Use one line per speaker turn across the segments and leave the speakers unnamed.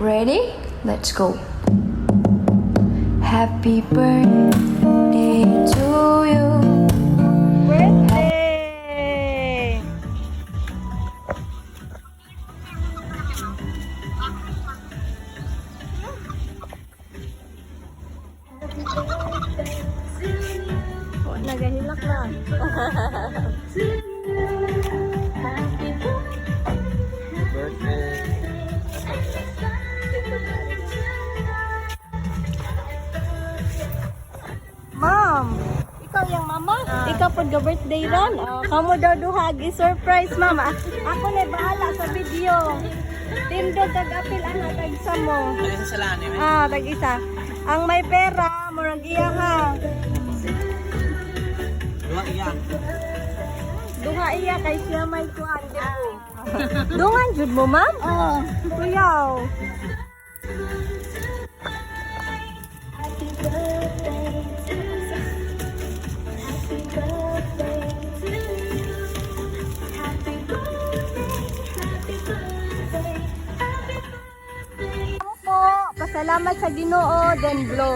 Ready? Let's go. Happy birthday to you.
Birthday! Oh, nagahilak na. Ma'am, ikaw yung mama? Ikaw po birthday ron? Kamu daw duhagi surprise, mama. Ako na bahala sa video. Tindog kag-apil ang tag-isa mo.
Tag-isa sa lani, may.
Tag-isa. Ang may pera, murag iya ha.
Duha iya.
Duha iya kay siya may kuhan di po. Dungan jud mo, ma'am? Oo. Kuyaw. Pasalamat sa Ginoo, then blow.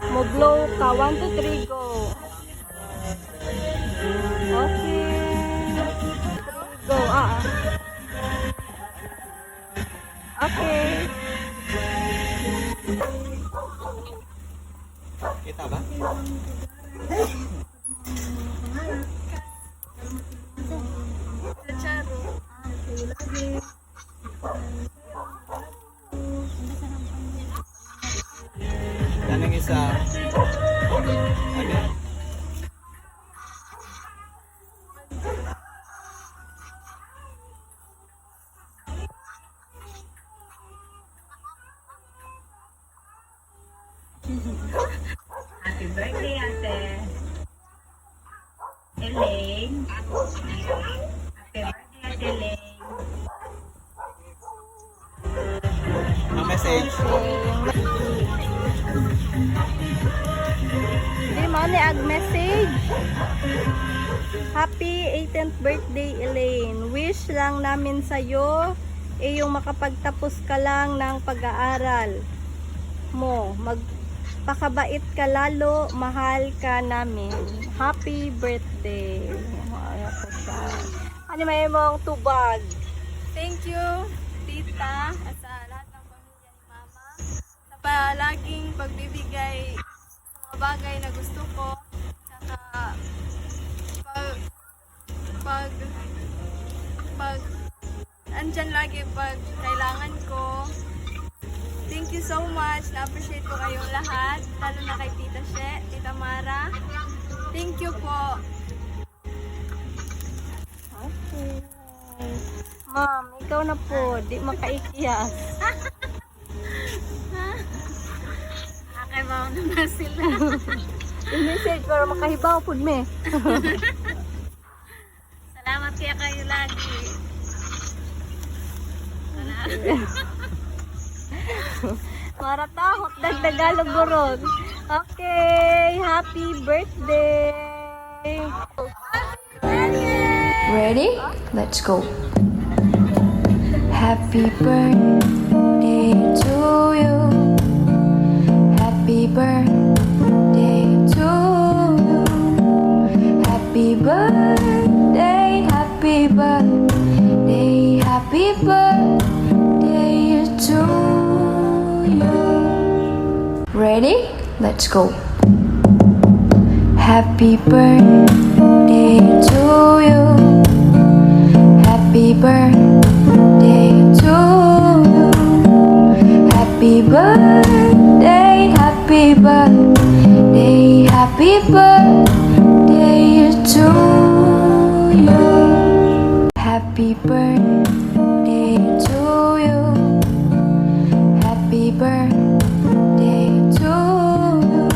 Mo blow ka, 1, 2, 3, go. Okay. Go, Okay.
Kita ba? Yan ang isa. Ano?
Happy birthday, Ate Elaine. Happy birthday, Ate Elaine.
Ang message.
Di man ni ag message. Happy 18th birthday, Elaine. Wish lang namin sa'yo yung makapagtapos ka lang ng pag-aaral mo. Magpakabait ka lalo, mahal ka namin. Happy birthday. Ano may mong tubag?
Thank you, tita, at sa lahat ng pamilya ni mama sa palaging pagbibigay sa mga bagay na gusto ko, saka pag andyan lagi pag kailangan ko. Thank you so much, na-appreciate ko kayong lahat, lalo na kay Tita She, Tita Mara. Thank you po.
Okay. Ma'am, ikaw na po. Di makaikiyas.
Akay ba na sila?
I-message para makahibaw po me.
Salamat kaya kayo lagi.
Maratahot dagdagalog goron. Okay, happy birthday.
Ready? Let's go. Happy birthday to you. Happy birthday to you. Happy birthday, happy birthday, happy birthday to you. Ready? Let's go. Happy birthday to you. Happy birthday to you. Happy birthday, happy birthday, happy birthday to you. Happy birthday to you. Happy birthday to you.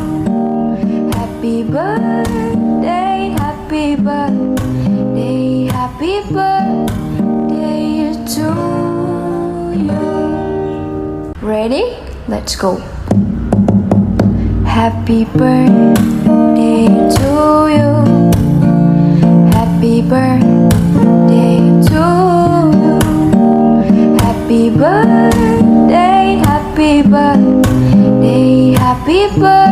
Happy birthday, happy birthday, happy birthday to you. Ready? Let's go. Happy birthday to you. Happy birthday to you. Happy birthday, happy birthday, happy birthday.